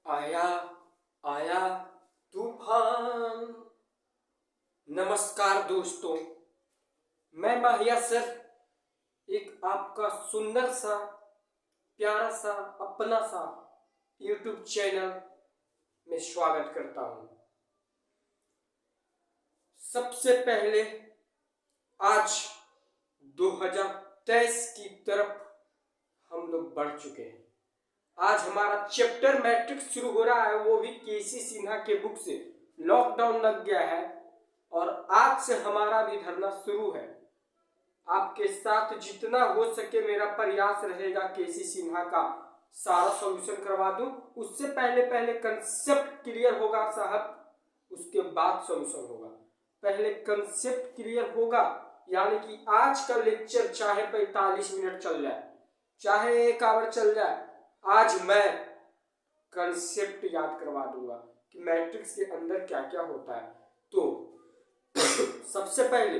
आया आया तूफान। नमस्कार दोस्तों, मैं माहिया सर एक आपका सुंदर सा प्यारा सा अपना सा यूट्यूब चैनल में स्वागत करता हूं। सबसे पहले आज 2023 की तरफ हम लोग बढ़ चुके हैं। आज हमारा चैप्टर मैट्रिक्स शुरू हो रहा है, वो भी केसी सिन्हा के बुक से। लॉकडाउन लग गया है और आज से हमारा भी धरना शुरू है। आपके साथ जितना हो सके मेरा प्रयास रहेगा केसी सिन्हा का सारा सॉल्यूशन करवा दूं। उससे पहले कंसेप्ट क्लियर होगा साहब, उसके बाद सॉल्यूशन होगा। पहले कंसेप्ट क्लियर होगा, यानी कि आज का लेक्चर चाहे 45 मिनट चल जाए, चाहे 1 आवर चल जाए, आज मैं कंसेप्ट याद करवा दूंगा कि मैट्रिक्स के अंदर क्या क्या होता है। तो सबसे पहले,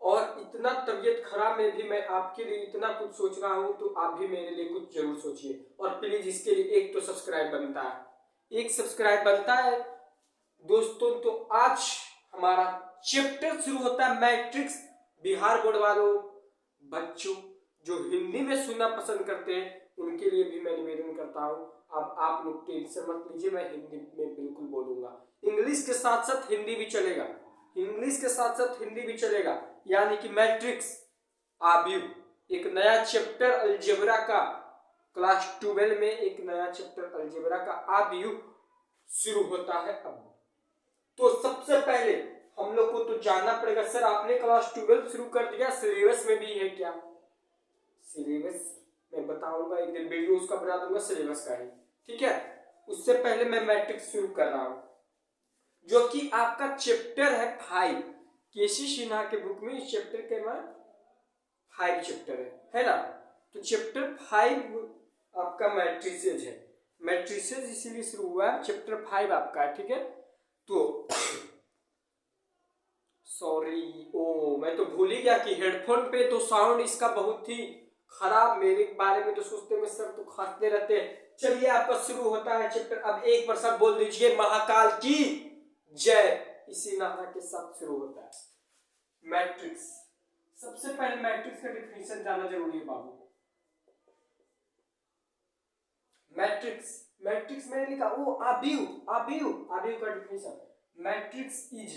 और इतना तबीयत खराब में भी मैं आपके लिए इतना कुछ सोच रहा हूं, तो आप भी मेरे लिए कुछ जरूर सोचिए। और प्लीज इसके लिए एक तो सब्सक्राइब बनता है, एक सब्सक्राइब बनता है दोस्तों। तो आज हमारा चैप्टर शुरू होता है मैट्रिक्स। बिहार बोर्ड वालों, बच्चों जो हिंदी में सुनना पसंद करते हैं, उनके लिए भी मैं निवेदन करता हूं, अब आप लोग टेंशन मत लीजिए, मैं हिंदी में बिल्कुल बोलूंगा। इंग्लिश के साथ साथ हिंदी भी चलेगा, इंग्लिश के साथ साथ हिंदी भी चलेगा। यानी कि मैट्रिक्स आव्यूह, एक नया चैप्टर अलजेब्रा का, क्लास 12 में एक नया चैप्टर अलजेब्रा का आव्यूह शुरू होता है अब। तो सबसे पहले हम लोग को तो जानना पड़ेगा, सर आपने क्लास 12 शुरू कर दिया, सिलेबस में भी है क्या? सिलेबस मैं बताऊंगा, एक दिन वीडियो उसका बना दूंगा सिलेबस का ही, ठीक है। उससे पहले मैं मैट्रिक्स शुरू कर रहा हूं, जो कि आपका चैप्टर है 5। केसी सिन्हा के बुक में इस चैप्टर के नाम 5 चैप्टर है ना। तो चैप्टर 5 आपका मैट्रिसेज है। मैट्रिसेज इसीलिए शुरू हुआ है, चैप्टर 5 आपका है, ठीक है। तो सॉरी, ओ मैं तो भूल ही गया कि हेडफोन पे तो साउंड इसका बहुत ही खराब, मेरे बारे में तो सोचते हैं सर तो खाते रहते हैं। चलिए आपका शुरू होता है चैप्टर। अब एक बार सब बोल दीजिए महाकाल की जय। इसी नारा के साथ शुरू होता है मैट्रिक्स। सबसे पहले मैट्रिक्स का डेफिनेशन जानना जरूरी है बाबू। मैट्रिक्स, मैट्रिक्स मैंने लिखा वो आव्यूह, आव्यूह, आव्यूह का definition. Matrix is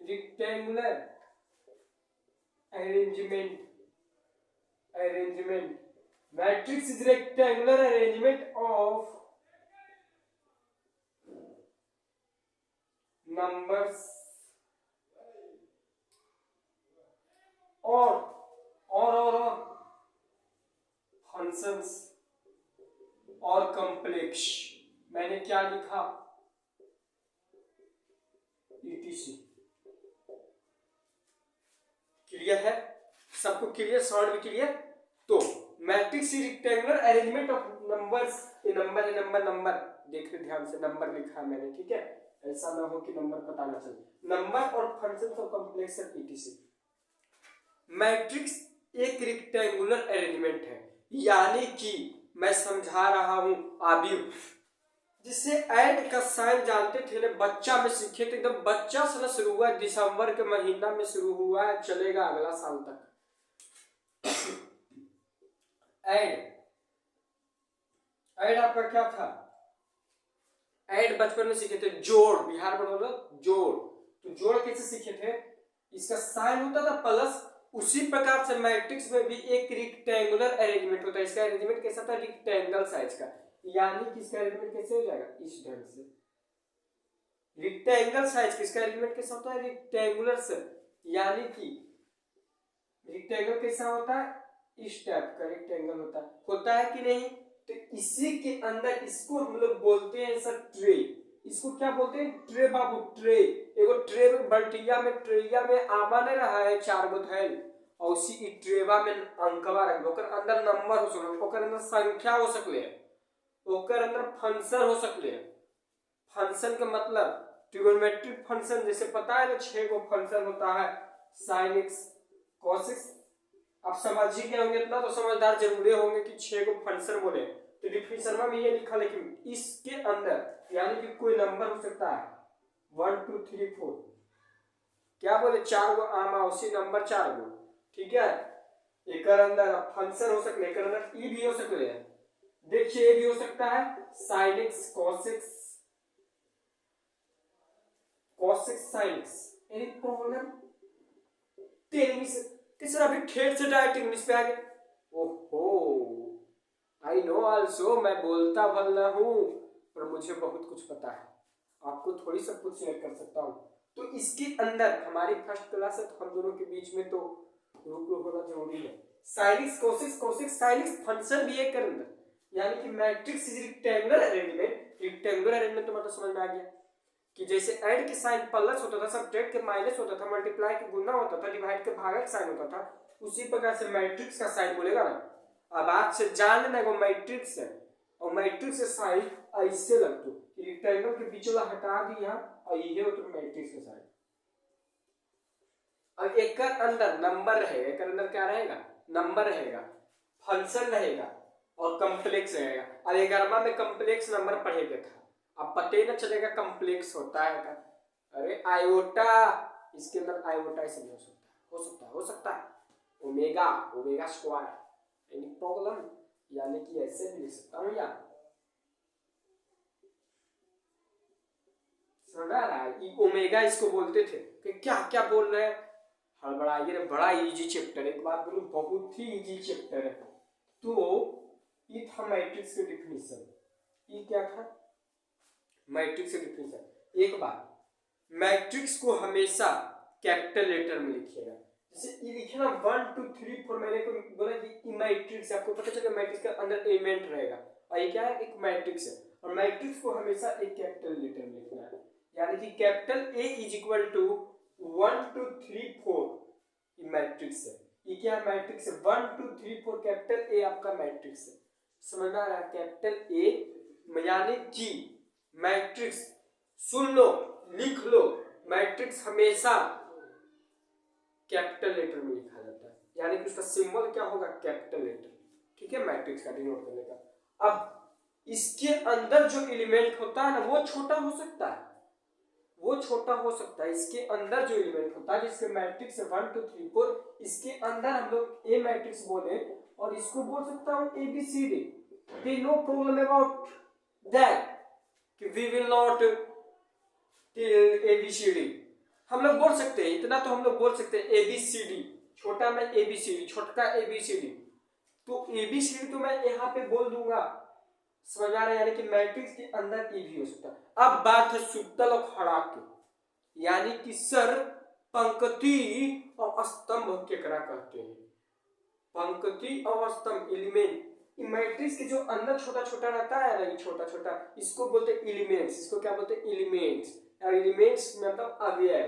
rectangular arrangement. Matrix is rectangular arrangement of numbers or functions और complex। मैंने क्या लिखा? ETC। क्लियर है सबको? क्लियर, साउंड भी क्लियर? तो matrix rectangular arrangement of numbers, ये नंबर देखिए ध्यान से, नंबर लिखा है मैंने, ठीक है। ऐसा ना हो कि नंबर पता ना चले। नंबर और functions of complex ETC। Matrix एक रेक्टेंगुलर अरेंजमेंट है, यानी कि मैं समझा रहा हूं आव्यूह, जिससे ऐड का साइन जानते थे ना, बच्चा में सीखे थे, एकदम बच्चा से ना शुरू हुआ, दिसंबर के महीना में शुरू हुआ है, चलेगा अगला साल तक। ऐड आपका क्या था? ऐड बचपन में सीखे थे। जोड़, बिहार में बोलो जोड़, तो जोड़ कैसे सीखे थे? इसका साइन होता था प्लस। उसी प्रकार से मैट्रिक्स में भी एक रेक्टेंगुलर अरेंजमेंट होता है। इसका अरेंजमेंट कैसा था? रेक्टेंगल साइज का, यानी कि इसका अरेंजमेंट कैसे हो जाएगा? इस ढंग से। रेक्टेंगल साइज का इसका अरेंजमेंट कैसा होता है? रेक्टेंगुलर से, यानी कि रेक्टेंगल कैसा होता है? इस टाइप का रेक्टेंगल होता है कि नहीं? तो इसी के अंदर इसको हम लोग बोलते हैं सर ट्रे। इसको क्या बोलते हैं? ट्रे बाबू, ट्रे। एगो ट्रे में बल्टिया में, ट्रेया में आमा नहीं रहा है 4 गो धैल, और उसी ट्रेवा में अंकवा रख दो, ओकर अंदर नंबर हो सकले, ओकर अंदर संख्या हो सकले, ओकर अंदर फंक्शन हो सकले। फंक्शन का मतलब ट्रिगोनोमेट्रिक फंक्शन, जैसे पता है ना 6 गो फंक्शन होता है, sin x, cos x, आप समझ ही गए होंगे, इतना तो समझदार जरूर होंगे कि 6 को फंक्शन बोले। तो डिफिनेशन में ये लिखा, लेकिन इसके अंदर यानी कि कोई नंबर हो सकता है 1 2 3 4, क्या बोले 4 गो आमा उसी नंबर 4 गो, ठीक है। एक अंदर फंक्शन हो सकते, एक अंदर ई भी हो सकते हैं। देखिए ये भी हो सकता है sin x cos x sin x, any problem? तीसरा भी ठेठ से डायरेक्ट इंग्लिश पे आ गया। ओहो, आई नो आल्सो, मैं बोलता भला हूँ पर मुझे बहुत कुछ पता है, आपको थोड़ी सब कुछ शेयर कर सकता हूँ। तो इसके अंदर हमारी फर्स्ट क्लास है तो हम दोनों के बीच में तो रूप होना जरूरी है। sin x cos x sin x function भी है के अंदर, यानी कि matrix is rectangular arrangement. Rectangular arrangement तो मतलब समझ में आ गया कि जैसे ऐड के साइन प्लस होता था, सब्ट्रैक्ट के माइनस होता था, मल्टीप्लाई के गुना होता था, डिवाइड के भागक साइन होता था, उसी प्रकार से मैट्रिक्स का साइन बोलेगा ना। अब आज से जान लेना वो मैट्रिक्स है, और मैट्रिक्स से साइन ऐसे लग दो, रेक्टेंगल के बीच वाला हटा दिया और ये हो तो मैट्रिक्स का साइन। अब एक अंदर नंबर रहेगा, एक अंदर क्या रहेगा, नंबर रहेगा, फंक्शन रहेगा और कॉम्प्लेक्स रहेगा। और 11वां में कॉम्प्लेक्स नंबर पढ़ेगा था, अब पता ही ना चलेगा कॉम्प्लेक्स होता है का। अरे आयोटा, इसके अंदर आयोटा ऐसे नहीं हो सकता है omega, omega square, any problem? यानी कि ऐसे भी लिख सकता हूँ यार, समझ आ रहा है? ओमेगा इसको बोलते थे कि क्या क्या बोल रहे हैं, हड़बड़ाइए रे, बड़ा इजी चैप्टर है, एक बात बोलूं बहुत ही इजी चैप्टर है। तो ये था मैट्रिक्स के डिफिनीशन, ये क्या था मैट्रिक्स के डिफिनीशन। एक बात, मैट्रिक्स को हमेशा कैपिटल लेटर में लिखिएगा, जैसे ये लिखे ना 1 2 3 4, मैंने को बोला कि मैट्रिक्स, आपको पता चलेगा मैट्रिक्स के अंदर एलिमेंट रहेगा, और ये क्या है, एक मैट्रिक्स है, और मैट्रिक्स को हमेशा एक कैपिटल लेटर में लिखना है, यानी कि capital A is equal to 1 2 3 4, ये मैट्रिक्स है। ये क्या मैट्रिक्स है, 1 2 3 4 कैपिटल ए आपका मैट्रिक्स है, समझ में आ रहा है? कैपिटल ए यानी कि मैट्रिक्स, सुन लो लिख लो, मैट्रिक्स हमेशा कैपिटल लेटर में लिखा जाता है, यानी कि उसका सिंबल क्या होगा, कैपिटल लेटर, ठीक है, मैट्रिक्स का डिनोट करने का। अब इसके अंदर जो एलिमेंट होता है ना वो छोटा हो सकता है, वो छोटा हो सकता है, इसके अंदर जो एलिमेंट होता है, जिसके मैट्रिक्स 1 2 3 4, इसके अंदर हम लोग ए मैट्रिक्स बोले, और इसको बोल सकता हूँ ABCD, there no problem about that कि we will not till ABCD, हम लोग बोल सकते हैं, इतना तो हम लोग बोल सकते हैं ABCD, छोटा में ABCD, छोटा ABCD, तो ABCD तो मैं यहाँ पे बोल दूंगा, समझ आ रहा है? यानी कि मैट्रिक्स के अंदर ये भी हो सकता है। अब बात है सुतल और खड़ा की, यानी कि सर पंक्ति और स्तंभ केकरा कहते हैं, पंक्ति और स्तंभ एलिमेंट, मैट्रिक्स के जो अंदर छोटा छोटा रहता है ना, ये छोटा छोटा, इसको बोलते हैं एलिमेंट्स, इसको क्या बोलते हैं, एलिमेंट्स। एलिमेंट्स मतलब अवयव,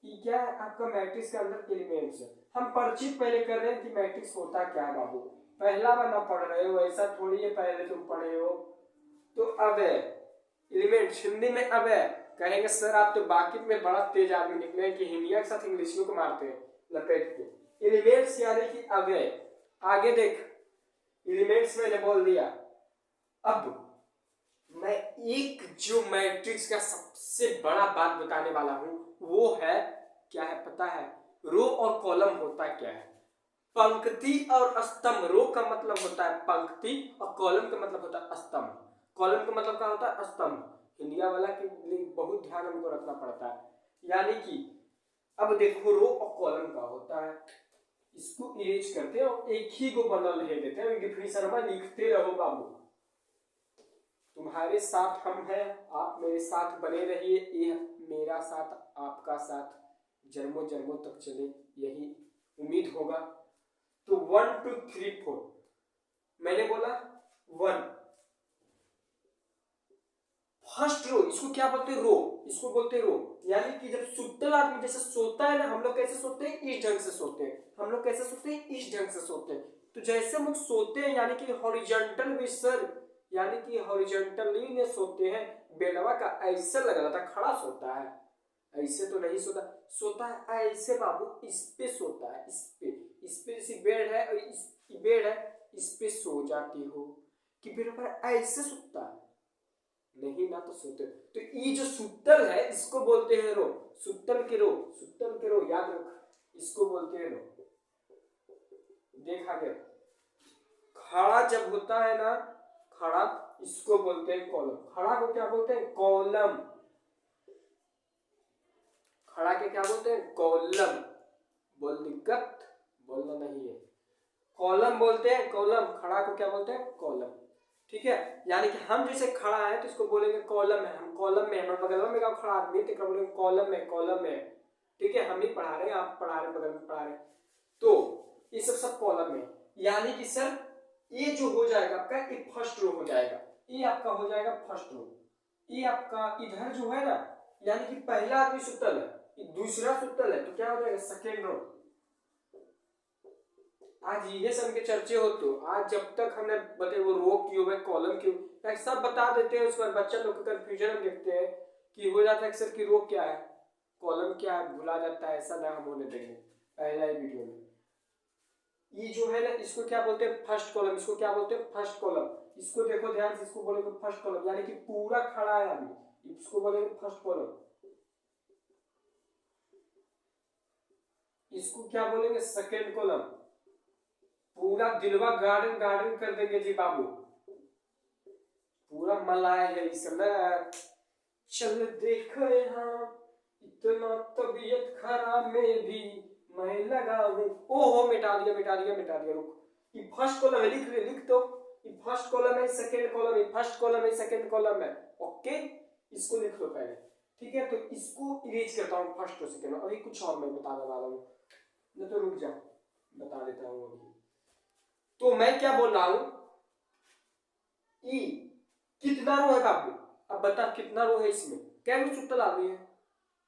ये क्या है आपका मैट्रिक्स के अंदर एलिमेंट्स है। हम परिचित पहले कर रहे हैं कि मैट्रिक्स होता क्या है बाबू, पहला बार ना पढ़ रहे हो, ऐसा थोड़ी है पहले तुम पढ़े हो। तो अवयव एलिमेंट्स, हिंदी में अवयव कहेंगे सर आप तो बाकी में बड़ा तेज आदमी निकले हैं कि हिंदिया के साथ इंग्लिशियों को मारते हैं लपेट के। एलिमेंट्स यानी कि अवयव। आगे देख, एलिमेंट्स मैंने बोल दिया, अब मैं एक जो मैट्रिक्स का सबसे बड़ा बात बताने वाला हूं वो है, क्या है पता है, रो और कॉलम होता क्या है, पंक्ति और स्तंभ। रो का मतलब होता है पंक्ति और कॉलम का मतलब होता है स्तंभ। कॉलम का मतलब क्या होता है, स्तंभ। इंडिया वाला के लिए बहुत ध्यान हमको रखना पड़ता है, यानी कि अब देखो रो और कॉलम का होता है, इसको इरेज करते हैं और एक ही को बनल ले देते हैं, डिफिनेशन में लिखते रहो बाबू, तुम्हारे साथ हम हैं, आप मेरे साथ बने रहिए, ये मेरा साथ आपका साथ जन्मों जन्मों तक चले, यही उम्मीद होगा। तो 1 2 3 4 मैंने बोला 1, फर्स्ट रो, इसको क्या बोलते हैं, रो, इसको बोलते हैं रो। यानी कि जब सुतल आदमी जैसे सोता है ना, हम लोग कैसे सोते हैं, इस ढंग से सोते हैं, हम लोग कैसे सोते हैं, इस ढंग से सोते हैं। तो जैसे हम लोग सोते हैं यानी कि हॉरिजॉन्टल विसर, यानी कि हॉरिजॉन्टली ने सोते हैं, बेलवा का ऐसा लग रहा था खड़ा सोता है, ऐसे तो नहीं सोता, सोता है ऐसे बाबू, इस पे सोता है, इस पे जैसे बेड है, इस बेड है, इस पे सो जाती हो। कि बेड पर ऐसे सोता है, नहीं ना तो सोते। तो ये जो सुतल है इसको बोलते हैं रो, सुतल के रो, सुतल के रो, याद रख, इसको बोलते हैं रो। देखा गया। खड़ा जब होता है ना, खड़ा, इसको बोलते हैं कॉलम। खड़ा को क्या बोलते हैं? कॉलम। खड़ा के क्या बोलते हैं? कॉलम। बोल दिक्कत, बोलना नहीं है। कॉलम बोलते हैं, कॉलम। खड़ा को क्या बोलते हैं? कॉलम। ठीक है, यानी कि हम जैसे खड़ा है तो इसको बोलेंगे कॉलम है, हम कॉलम में, हमारे बगल में खड़ा आदमी तो बोलेंगे कॉलम में, कॉलम में। ठीक है, हम ही पढ़ा रहे हैं, आप पढ़ा रहे, बगल में पढ़ा रहे, तो ये सब कॉलम में। यानी कि सर ये जो हो जाएगा आपका, ये फर्स्ट रो हो जाएगा, ये आपका हो जाएगा फर्स्ट रो। ये आपका इधर जो है ना, यानी कि पहला आदमी सुतल है, दूसरा सुतल है, तो क्या हो जाएगा? Second row. आज ये सब के चर्चे हो, तो आज जब तक हमने बताए वो रो क्यों है, कॉलम क्यों है, सब बता देते हैं। उसके बाद बच्चा लोग का कंफ्यूजन हम देखते हैं कि हो जाता है सर कि रो क्या है, कॉलम क्या है, भुला जाता है। ऐसा ना हम होने देंगे पहला ही वीडियो में। ये जो है ना, इसको क्या बोलते हैं? First column. इसको क्या बोलते हैं? First column. इसको देखो ध्यान से, इसको बोलेंगे फर्स्ट कॉलम, यानी कि पूरा खड़ा है आदमी, इसको बोलेंगे फर्स्ट कॉलम। इसको क्या बोलेंगे? Second column. पूरा दिलवा गार्डन गार्डन कर देंगे जी बाबू, पूरा मलाए है इसमें। चल देखो यहाँ, इतना तबीयत खराब में भी मैं लगा हूँ। ओहो, मिटा दिया मिटा दिया मिटा दिया, रुक। ये फर्स्ट कॉलम है, लिख ले, लिख दो। ये फर्स्ट कॉलम है, सेकंड कॉलम है, फर्स्ट कॉलम है, सेकंड कॉलम है। ओके, इसको लिख लो पहले। ठीक है, तो इसको इरेज करता हूँ फर्स्ट और सेकंड। अभी कुछ और मैं बताने वाला हूँ, नहीं तो रुक जा, बता देता हूँ अभी। तो मैं क्या बोल रहा हूँ, ई कितना रो है बाबू? अब बता कितना रो है इसमें, क्या गो सुतल आदमी है?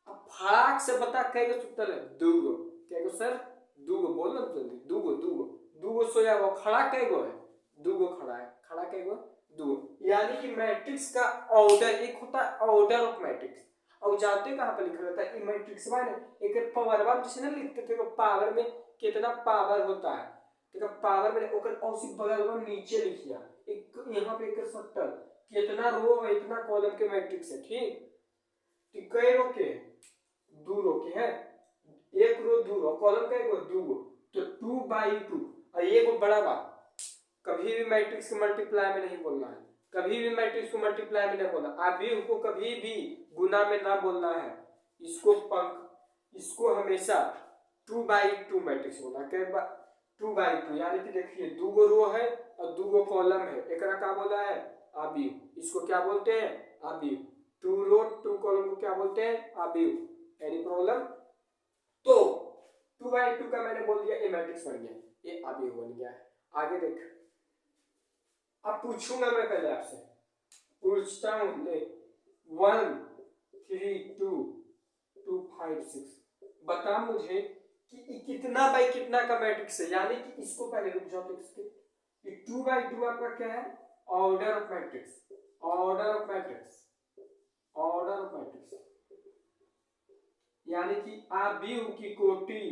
अब फटाक से बता, कै गो सुतल है? दूगो। कै गो सर? दूगो, बोल ना जल्दी। दूगो, दूगो, दूगो सोया हुआ। खड़ा कै गो है? दूगो खड़ा है। खड़ा कै गो? दूगो। यानी कि मैट्रिक्स का ऑर्डर, एक होता है ऑर्डर ऑफ मैट्रिक्स, और जानते कहां पर लिखा रहता है? मैट्रिक्स में एक पावर जिसे ना लिखते थे, पावर में कितना पावर होता है, तो पावर में ओकर औसी बगल में नीचे लिखिया, एक यहाँ पे एक सट्टल कितना रो है, इतना कॉलम के मैट्रिक्स है। ठीक, तो कई रो के? दो रो के है, एक रो दो रो, कॉलम का एक दो गो, तो 2/2। और ये को बड़ा बात, कभी भी मैट्रिक्स के मल्टीप्लाई में नहीं बोलना है, कभी भी मैट्रिक्स को मल्टीप्लाई में नहीं बोलना, अभी को कभी भी गुना में ना बोलना है। इसको पंख, इसको हमेशा 2/2 मैट्रिक्स बोलना। 2/2, यानी कि देखिए दूगो रो है और दूगो कॉलम है, एक क्या बोला है? आबिव। इसको क्या बोलते हैं? आबिव। 2 रो 2 कॉलम को क्या बोलते हैं? आबिव। Any problem? तो 2/2 का मैंने बोल दिया, ये मैट्रिक्स बन गया, ये आबिव बन गया है। आगे देख, अब पूछूंगा मैं पहले आपसे, पूछता हूं, ले 1 3 2 2 5 6, बता मुझे कि कितना बाई कितना का मैट्रिक्स है। यानी कि इसको पहले रुक जाओ, तो इसके 2/2 आपका क्या है? Order of matrix, order of matrix, order of matrix, यानी कि आबिव की कोटि।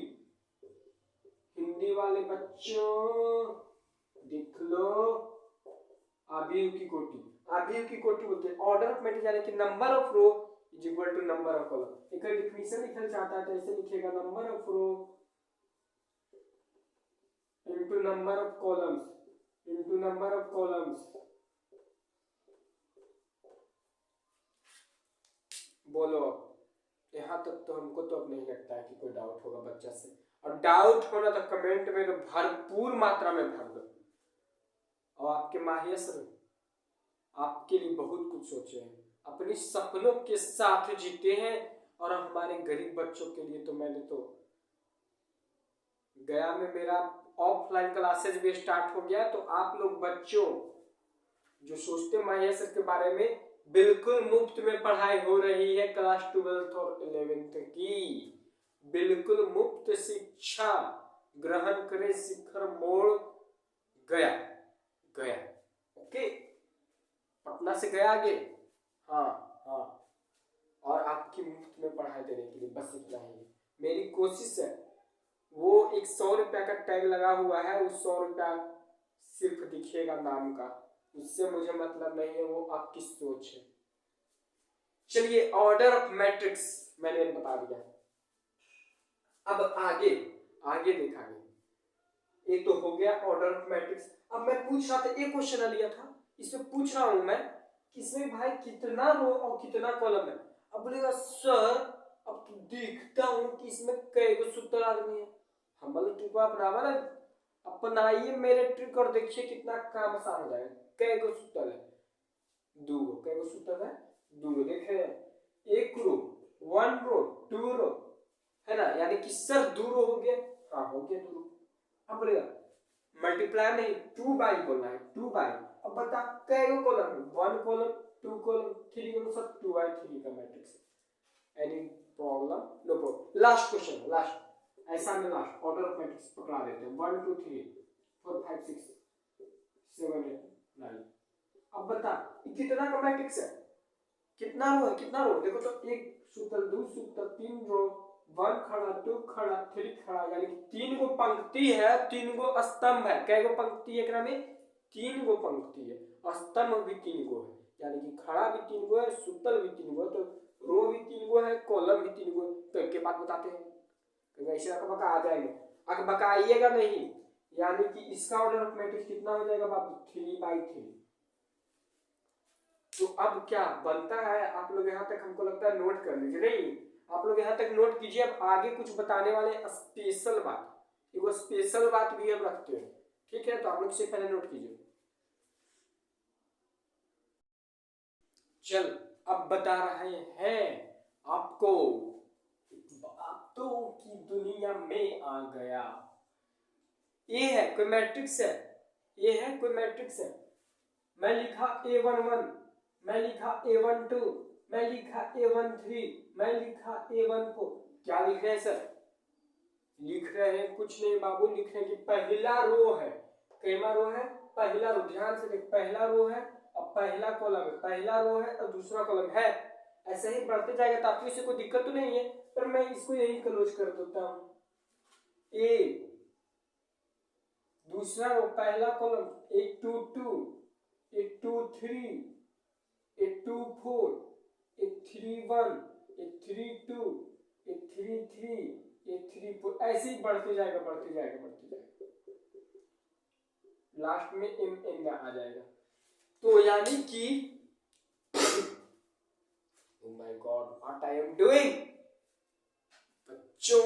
हिंदी वाले बच्चों देख लो, आबिव की कोटि, आबिव की कोटि बोलते हैं ऑर्डर ऑफ मैट्रिक्स, यानी कि number of row is equal to number of column. एक डिफिनेशन लिखना चाहता है तो ऐसे लिखेगा, number of row into number of columns into number of columns. बोलो, यहाँ तक तो हमको तो अब नहीं लगता है कि कोई डाउट होगा बच्चा से, और डाउट होना तो कमेंट में तो भरपूर मात्रा में भर दो। और आपके माहिर सर आपके लिए बहुत कुछ सोचे हैं, अपने सपनों के साथ जीते हैं, और हमारे गरीब बच्चों के लिए तो मैंने तो गया में मेरा ऑफलाइन क्लासेज भी स्टार्ट हो गया। तो आप लोग बच्चों जो सोचते माहिर सर के बारे में, बिल्कुल मुफ्त में पढ़ाई हो रही है क्लास 12th और 11th की, बिल्कुल मुफ्त शिक्षा ग्रहण करें, शिखर मोड़ गया गया। ओके, पटना से गया आगे, हाँ हाँ, और आपकी मुफ्त में पढ़ाई देने के लिए, बस इतना ही मेरी कोशिश है। वो एक 100 रुपया का टैग लगा हुआ है, उस 100 रुपया सिर्फ दिखेगा नाम का, उससे मुझे मतलब नहीं है, वो आपकी सोच है। चलिए ऑर्डर ऑफ मैट्रिक्स मैंने बता दिया। अब आगे आगे देखेंगे। ये तो हो गया ऑर्डर ऑफ मैट्रिक्स। अब मैं पूछ रहा था, एक क्वेश्चन लिया था, इसमें पूछ रहा हूं मैं कि इसमें भाई कितना रो और कितना कॉलम है। अब बोलेगा सर अब तो देखता हूं कि इसमें कई गो सूत्र आदमी है। हम बोले ट्रिक बराबर है, अपनाइए मेरे ट्रिक और देखिए कितना काम आसान हो जाएगा। कई गो सूत्र है, दो गो, कई गो सूत्र है, दो गो। देखे एक रो, 1 रो, 2 रो, है ना, यानी कि सर 2 रो हो गया। हाँ हो गया 2 रो। अब बोलेगा मल्टीप्लाई नहीं 2 बाई बोलना है, 2 बाई। अब बता कई कॉलम है, 1 कॉलम, 2 कॉलम, 3 कॉलम, सब 2 बाई 3 का मैट्रिक्स है। Any problem? No problem. Last question, last ऐसा में लास्ट ऑर्डर ऑफ मैट्रिक्स पकड़ा देते हैं 1 2 3 4 5 6 7 8 9। अब बता कितना का मैट्रिक्स है, कितना रो है, कितना रो। देखो तो एक सूत्र, दो सूत्र, 3 रो, 1 खड़ा, 2 खड़ा, 3 खड़ा, यानी कि 3 गो पंक्ति है, 3 गो स्तंभ है। कै गो पंक्ति है एकरा में? 3 गो पंक्ति है, स्तंभ भी 3 गो है, यानी कि खड़ा भी 3 गो है, सूत्र भी 3 गो है, तो रो भी 3 गो है, कॉलम भी 3 गो है। तो एक के बाद बताते हैं, तो ऐसे अकबका आ जाएंगे, अकबकाइएगा नहीं, यानी कि इसका ऑर्डर ऑफ मैट्रिक्स कितना हो जाएगा बाबू? 3 बाई 3। तो अब क्या बनता है, आप लोग यहाँ तक हमको लगता है नोट कर लीजिए। नहीं, आप लोग यहाँ तक नोट कीजिए। अब आगे कुछ बताने वाले स्पेशल बात, वो स्पेशल बात भी हम रखते हैं, ठीक है, तो आप लोग से पहले नोट कीजिए। चल अब बता रहे हैं आपको, बातों की दुनिया में आ गया। ये है कोई मैट्रिक्स है, ये है कोई मैट्रिक्स है। मैं लिखा A11, मैं लिखा A12, मैं लिखा A13, मैं लिखा A14। क्या लिख रहे हैं सर? लिख रहे हैं कुछ नहीं बाबू, लिख रहे हैं कि पहला रो है। कैमा रो है? पहला रो। ध्यान से देख, पहला रो है और पहला कॉलम है, पहला रो है और दूसरा कॉलम है। ऐसे ही बढ़ते जाएगा, तो आपको इससे कोई दिक्कत तो नहीं है, पर मैं इसको यही क्लोज कर देता हूँ। ए दूसरा रो, पहला कॉलम, 1 2 2, 1 2 3, 1 2 4, 1 3 1, 1 3 2, 1 3 3, 1 3 4, ऐसे ही बढ़ते जाएगा, बढ़ते जाएगा, बढ़ते जाएगा, लास्ट में एम एन आ जाएगा। तो यानी कि oh my God, what I am doing बच्चों,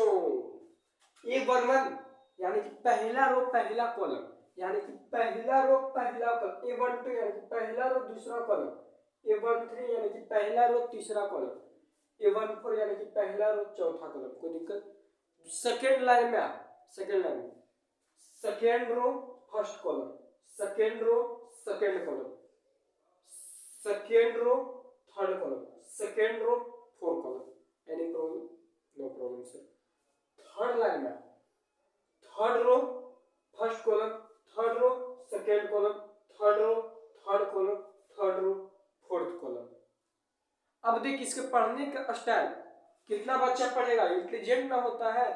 A11 यानी कि पहला रो पहला कॉलम, यानी कि पहला रो पहला कॉलम, A12 यानी कि पहला रो दूसरा कॉलम, A13 यानी कि पहला रो तीसरा कॉलम, A14 यानी कि पहला रो चौथा कॉलम। कोई दिक्कत? सेकेंड लाइन में सेकेंड लाइन में second row first column, second row second column, second row third column, second row fourth column. Any problem? No problem sir. Third line में third row first column, third row second column, third row third column, third row fourth column. अब देख इसके पढ़ने का style, कितना बच्चा पढ़ेगा, intelligent ना होता है।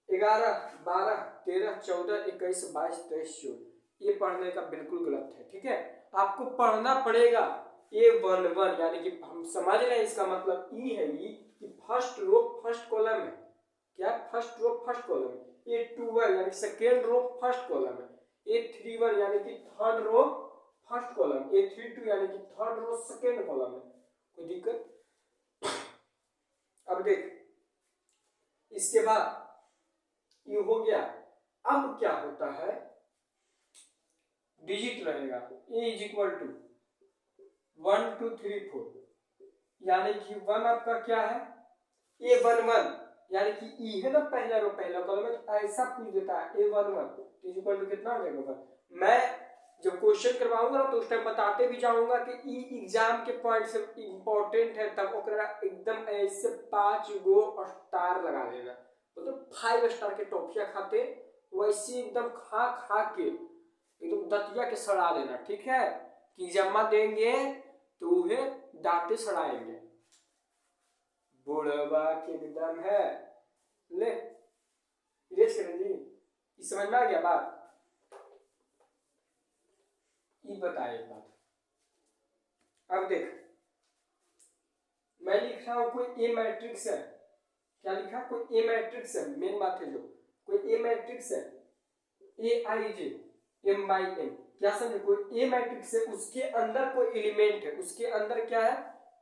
11 12 13 14 21 22 23 24, ये पढ़ने का बिल्कुल गलत है, ठीक है। आपको पढ़ना पड़ेगा A11, यानी कि हम समझ रहे हैं इसका मतलब ई है, ई कि फर्स्ट रो फर्स्ट कॉलम है। क्या? फर्स्ट रो फर्स्ट कॉलम है। A21 यानी सेकेंड रो फर्स्ट कॉलम है। A31 यानी कि third row first column, A32 यानी कि थर्ड रो सेकेंड कॉलम है। कोई दिक्कत? अब देख इसके बाद ये हो गया। अब क्या होता है, डिजिट रहेगा A इज इक्वल टू 1 2 3 4, यानी कि 1 आपका क्या है A11, यानी कि ई है ना पहला रो पहला कॉलम है, तो ऐसा पूछ देता है A11 इज इक्वल टू कितना हो जाएगा। मैं जब क्वेश्चन करवाऊंगा ना तो उस टाइम बताते भी जाऊंगा कि ई एग्जाम के पॉइंट से इंपॉर्टेंट है, तब ओकरा एकदम ऐसे 5 गो स्टार लगा देना, मतलब 5 स्टार के टॉफिया खाते वैसे एकदम खा खा के एकदम दतिया के सड़ा देना, ठीक है, कि जमा देंगे तो उन्हें दांते सड़ाएंगे। बुढ़वा के एकदम है। ले इरेज करें जी, इस समझ में आ गया बात। ये बताए एक बात, अब देख मैं लिख रहा हूं कोई ए मैट्रिक्स है, क्या लिखा, कोई ए मैट्रिक्स है, मेन बात है जो कोई ए मैट्रिक्स है, ए आई जे एम बाई एन, क्या समझे, कोई ए मैट्रिक्स है, उसके अंदर कोई एलिमेंट है, उसके अंदर क्या है,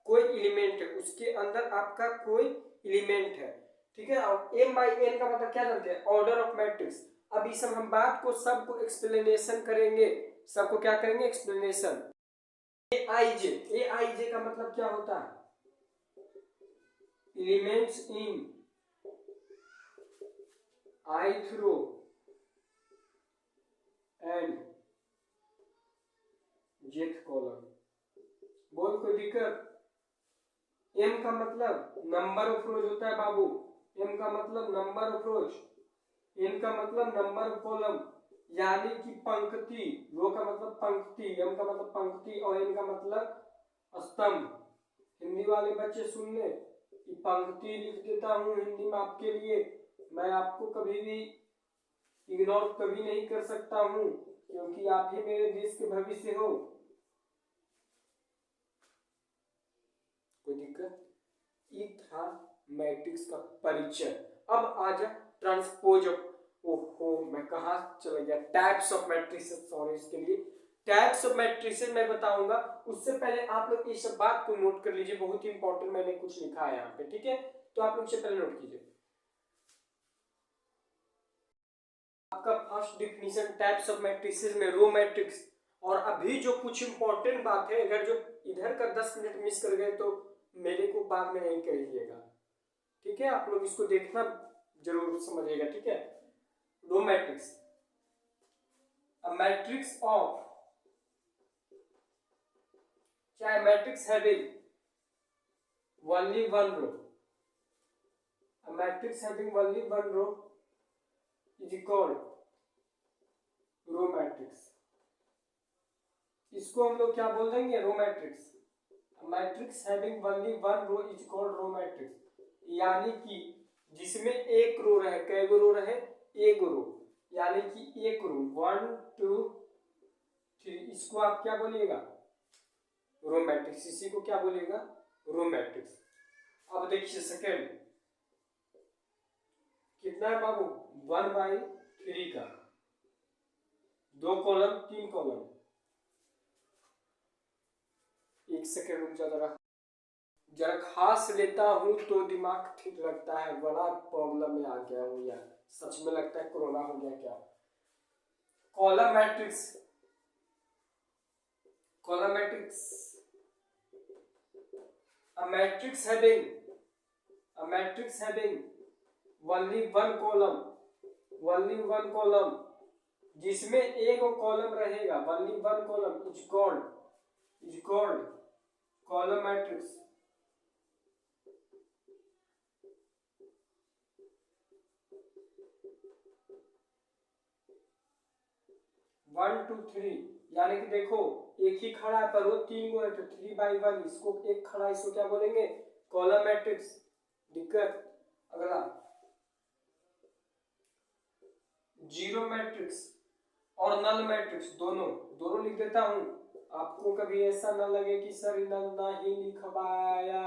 कोई एलिमेंट है, उसके अंदर आपका कोई एलिमेंट है, ठीक है। और एम बाई एन का मतलब क्या जानते हैं, ऑर्डर ऑफ मैट्रिक्स। अब इस हम बात को सबको एक्सप्लेनेशन करेंगे, सबको क्या करेंगे, एक्सप्लेनेशन। ए आई जे का मतलब क्या होता है, elements in ith row and jth column. बोल कोई दिक्कत। एम का मतलब नंबर ऑफ रोज होता है बाबू, एम का मतलब नंबर ऑफ रोज, एन का मतलब नंबर ऑफ कॉलम, यानी कि पंक्ति, रो का मतलब पंक्ति, एम का मतलब पंक्ति और एन का मतलब स्तंभ। हिंदी वाले बच्चे सुन ले, पंक्ति लिख देता हूँ हिंदी में आपके लिए, मैं आपको कभी भी इग्नोर कभी नहीं कर सकता हूँ, क्योंकि आप ही मेरे देश के भविष्य हो। कोई दिक्कत। ये था मैट्रिक्स का परिचय। अब आ जा ट्रांसपोज ऑफ, ओहो मैं कहा चला गया, टाइप्स ऑफ मैट्रिसेस, सॉरी इसके लिए टाइप्स ऑफ मैट्रिसेस मैं बताऊंगा। उससे पहले आप लोग इस बात को नोट कर लीजिए, बहुत ही इंपॉर्टेंट मैंने कुछ लिखा है यहाँ पे, ठीक है, तो आप लोग इससे पहले नोट कीजिए। आपका first definition types of matrices में रो मैट्रिक्स, और अभी जो कुछ इंपॉर्टेंट बात है, अगर जो इधर का 10 मिनट मिस कर गए तो मेरे को बाद में नहीं कहिएगा, ठीक है, आप लोग इसको देखना जरूर समझिएगा, ठीक है। Row matrix, a matrix of, चाहे matrix having only one row, a matrix having only one row is called row matrix. इसको हम लोग क्या बोल देंगे, row matrix. Matrix having only one row is called row matrix, यानी कि जिसमें एक रो रहे, कै गो रो रहे, एक रो, यानी कि एक रो 1 2 3, इसको आप क्या बोलिएगा, रो मैट्रिक्स, इसी को क्या बोलिएगा, रो मैट्रिक्स। अब देखिए सेकेंड कितना है बाबू, 1/3 का, 2 कॉलम 3 कॉलम। एक सेकेंड रुक जा, जरा खास लेता हूं तो दिमाग ठीक लगता है, बड़ा प्रॉब्लम में आ गया हूं यार, सच में लगता है कोरोना हो गया क्या। Column matrix, column matrix, a matrix having only one column, जिसमें एक कॉलम रहेगा, only one column is called column matrix। 1 2 3, यानी कि देखो एक ही खड़ा है पर वो 3 गो है तो 3/1, इसको एक खड़ा, इसको क्या बोलेंगे, कॉलम मैट्रिक्स। दिक्कत। अगला जीरो मैट्रिक्स और नल मैट्रिक्स, दोनों लिख देता हूं, आपको कभी ऐसा ना लगे कि सर नल नहीं लिखवाया।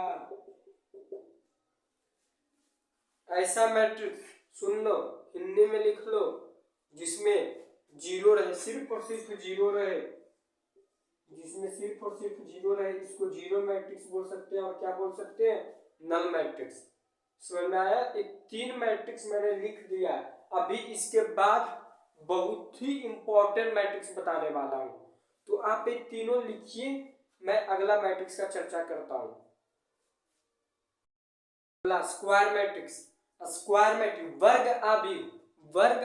ऐसा मैट्रिक्स सुन लो, हिंदी में लिख लो, जिसमें जीरो रहे, सिर्फ और सिर्फ जीरो रहे, जिसमें सिर्फ और सिर्फ जीरो रहे, इसको जीरो मैट्रिक्स बोल सकते हैं, और क्या बोल सकते हैं, नल मैट्रिक्स। समझ में आया। एक 3 मैट्रिक्स मैंने लिख दिया, अभी इसके बाद बहुत ही इंपॉर्टेंट मैट्रिक्स बताने वाला हूं, तो आप ये तीनों लिखिए, मैं अगला मैट्रिक्स का चर्चा करता हूं। स्क्वायर मैट्रिक्स, स्क्वायर मैट्रिक्स वर्ग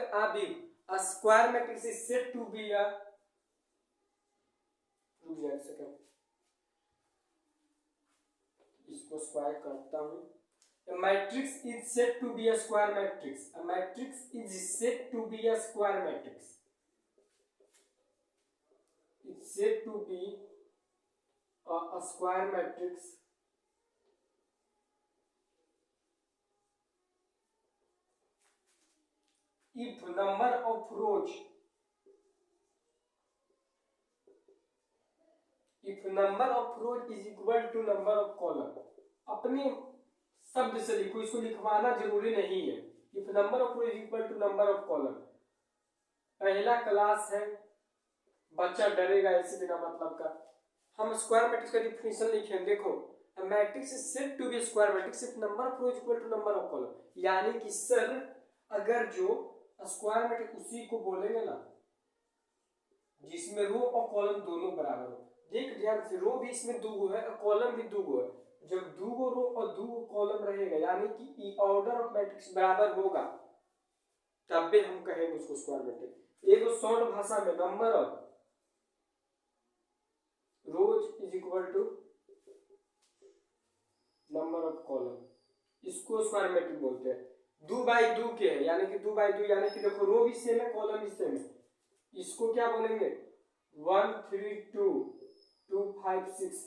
आबी, a square matrix is said to be a, इसको स्क्वायर करता हूं, a matrix is said to be a square matrix, a matrix is said to be a square matrix, it's said to be a square matrix if number of rows if number of rows is equal to number of column. अपने शब्द से लिखो, इसको लिखवाना जरूरी नहीं है। If number of rows is equal to number of column, पहला क्लास है, बच्चा डरेगा ऐसे बिना मतलब का। हम स्क्वायर मैट्रिक्स का डिफिनेशन लिखें, देखो matrix is said to be square matrix if number of row is equal to number of column. यानी कि सर अगर जो स्क्वायर मैट्रिक्स उसी को बोलेंगे ना जिसमें रो और कॉलम दोनों बराबर हो। देख ध्यान से, रो भी इसमें दो है और कॉलम भी दो है। जब दो रो और दो कॉलम रहेगा यानी कि ऑर्डर ऑफ मैट्रिक्स बराबर होगा तब भी हम कहेंगे उसको स्क्वायर मैट्रिक्स। एक शॉर्ट भाषा में number of rows is equal to number of column, इसको स्क्वायर मैट्रिक्स बोलते हैं। 2 बाई 2 के है यानी कि 2 बाई 2 यानी कि देखो रो भी सेम है कॉलम भी सेम है। इसको क्या बोलेंगे 1 3 2 2 5 6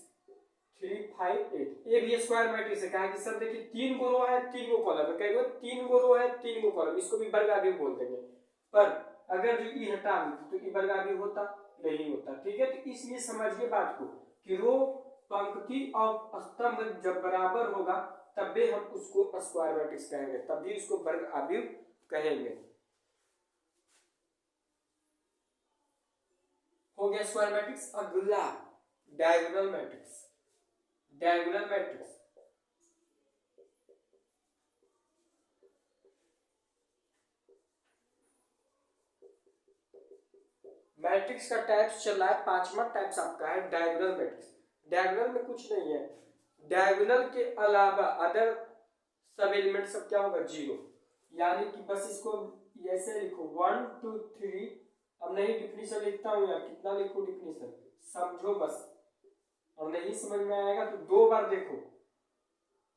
3 5 8। ये भी स्क्वायर मैट्रिक्स है। कहा कि सब देखिए 3 गो रो है 3 गो कॉलम है, कई 3 गो रो है 3 गो कॉलम, इसको भी वर्गाकार बोल देंगे। पर अगर जो ई हटा देते तो ई वर्गाकार होता नहीं होता। ठीक है, तो इसलिए समझिए बात को कि रो पंक्ति और स्तंभ जब बराबर होगा तब भी हम उसको स्क्वायर मैट्रिक्स कहेंगे, तभी उसको वर्ग अवयव कहेंगे। हो गया स्क्वायर मैट्रिक्स। अगला diagonal matrix. Diagonal matrix matrix का टाइप्स चल रहा है, 5वां टाइप्स आपका है डायगोनल मैट्रिक्स। डायगोनल में कुछ नहीं है, डायगोनल के अलावा अदर सब एलिमेंट सब क्या होगा 0। यानी कि बस इसको ऐसे लिखो 1 2 3। अब नहीं डिफिनीशन लिखता हूँ यार, कितना लिखो डिफिनीशन, समझो बस। और नहीं समझ में आएगा तो 2 बार देखो,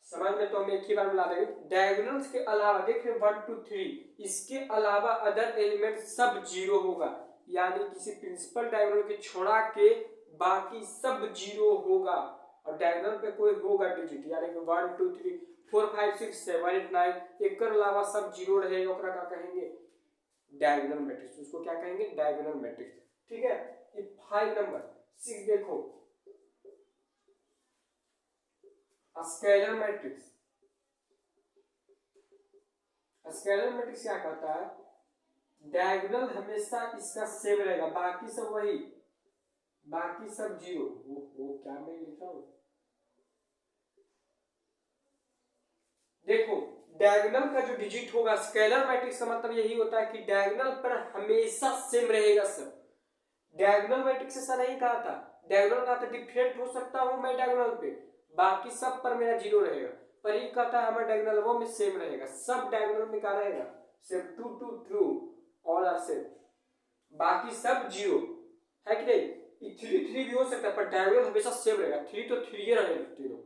समझ में तो हम एक ही बार मिला देंगे। डायगोनल्स के अलावा देख रहे 1 2 3, इसके अलावा अदर एलिमेंट सब 0 होगा। यानी किसी प्रिंसिपल डायगोनल के छोड़ा के बाकी सब 0 होगा। और डायगोनल पे कोई होगा डिजिट, यानी कि 1 2 3 4 5 6 7 8 9, एक अलावा सब 0 रहेगा, ओकरा का कहेंगे डायगोनल मैट्रिक्स। उसको क्या कहेंगे डायगोनल मैट्रिक्स। ठीक है, ये 5 नंबर 6 देखो स्केलर मैट्रिक्स। स्केलर मैट्रिक्स क्या कहता है, डायगोनल हमेशा इसका सेम रहेगा, बाकी सब वही, बाकी सब 0। वो क्या मैं लिखा हूं, देखो डायगोनल का जो डिजिट होगा, स्केलर मैट्रिक्स का मतलब यही होता है कि डायगोनल पर हमेशा सेम रहेगा सब। डायगोनल मैट्रिक्स ऐसा नहीं कहा था, डायगोनल कहा था डिफरेंट हो सकता हूं मैं डायगोनल पे, बाकी सब पर मेरा 0 रहेगा। पर ये कहता है हमारे डायगोनल वो में सेम रहेगा, सब डायगोनल में क्या रहेगा same, 2 2 true all are same, बाकी सब 0 है कि नहीं। 3 3 भी हो सकता है पर डायगोनल हमेशा सेम रहेगा। 3 तो 3 ही रहेगा तीनों,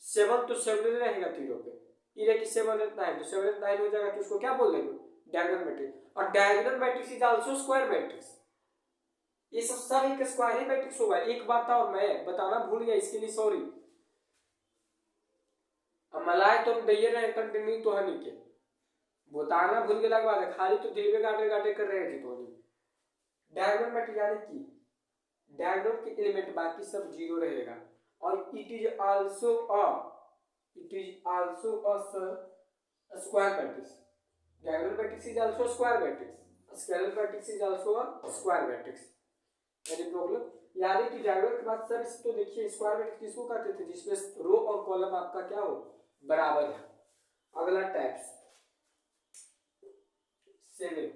7 तो 7 रहेगा तीनों पे। ये कि 7 8 9 तो 7 8 9 हो जाएगा, तो उसको क्या बोल देंगे डायगोनल मैट्रिक्स। और diagonal matrix is also square matrix. ये सब एक स्क्वायर ही मैट्रिक्स होगा। एक बात और मैं बताना भूल गया, इसके लिए सॉरी। मलाई तो हम दे रहे कंटिन्यू तो हनी के बताना भूल गया बात है, खाली तो दिल में गाटे गाटे कर रहे थे तो डायगोनल मैट्रिक्स यानी कि डायगोनल के एलिमेंट बाकी सब 0 रहेगा। और it is also a square matrix. Diagonal matrix is also square matrix, scalar matrix is also a square matrix. Any problem, यानी कि डायगोनल के बाद सर तो देखिए स्क्वायर मैट्रिक्स किसको कहते थे, जिसमें रो और कॉलम आपका क्या हो बराबर है। अगला टाइप्स 7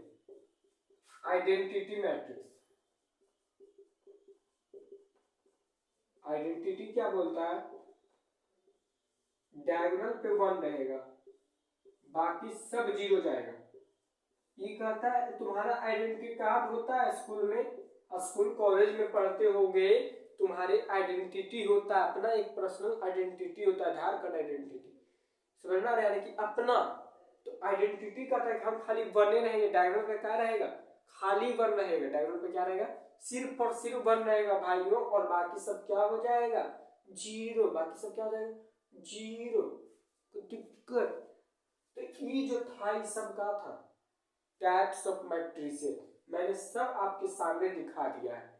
आइडेंटिटी मैट्रिक्स। आइडेंटिटी क्या बोलता है, डायगोनल पे 1 रहेगा, बाकी सब 0 जाएगा। ये कहता है तुम्हारा आइडेंटिटी कार्ड होता है स्कूल में, स्कूल कॉलेज में पढ़ते होंगे, तुम्हारे आइडेंटिटी होता है अपना, एक पर्सनल आइडेंटिटी होता है, आधार कार्ड आइडेंटिटी, समझना रहे यानी कि अपना। तो आइडेंटिटी का हम खाली 1 रहेंगे, डायगोनल पे क्या रहेगा खाली 1 रहेगा, डायगोनल पे क्या रहेगा सिर्फ और सिर्फ 1 रहेगा भाइयों, और बाकी सब क्या हो जाएगा 0, बाकी सब क्या हो जाएगा 0। तो दिक्कत तो ये जो था ये सब का था, टाइप्स ऑफ मैट्रिसेस मैंने सब आपके सामने दिखा दिया है।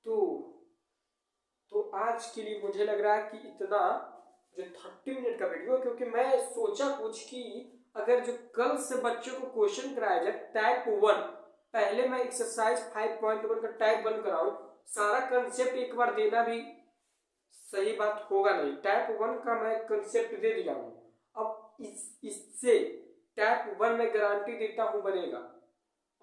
तो आज के लिए मुझे लग रहा है कि इतना जो 30 मिनट का वीडियो, क्योंकि मैं सोचा कुछ कि अगर जो कल से बच्चों को क्वेश्चन कराया जाए टाइप 1, पहले मैं एक्सरसाइज 5.1 का टाइप 1 कराऊं, सारा कंसेप्ट एक बार देना भी सही बात होगा नहीं। टाइप 1 का मैं कंसेप्ट दे दिया हूं, अब इससे टाइप 1 में गारंटी देता हूं बनेगा,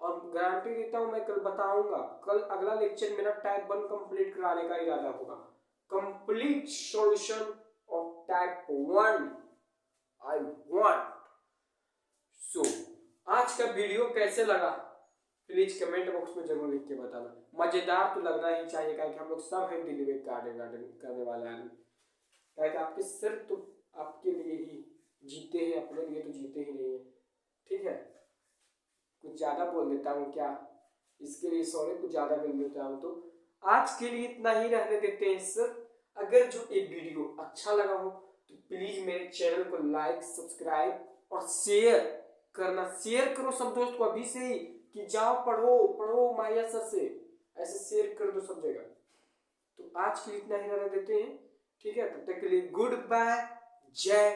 और गारंटी देता हूं मैं कल बताऊंगा। कल अगला लेक्चर मेरा टाइप 1 कंप्लीट कराने का इरादा होगा। Complete solution of type 1 I want. So आज का वीडियो कैसे लगा प्लीज कमेंट बॉक्स में जरूर लिख के बताना। मजेदार तो लगना ही चाहिए, क्योंकि हम लोग सब हैं दिल्ली में गार्डन करने वाले आदमी, क्योंकि आपके सिर्फ तो आपके लिए ही जीते हैं, अपने लिए तो जीते ही नहीं है। ठीक है, कुछ ज्यादा बोल देता हूँ क्या, इसके लिए सॉरी, कुछ ज्यादा बोल देता हूँ। तो आज के लिए इतना ही रहने देते हैं सर। अगर जो ये वीडियो अच्छा लगा हो तो प्लीज मेरे चैनल को लाइक, सब्सक्राइब और शेयर करना। शेयर करो सब दोस्त को अभी से ही कि जाओ पढ़ो पढ़ो माया सर से, ऐसे शेयर कर दो सब जगह। तो आज के लिए इतना ही रहने देते हैं। ठीक है, तब तक के लिए गुड बाय, जय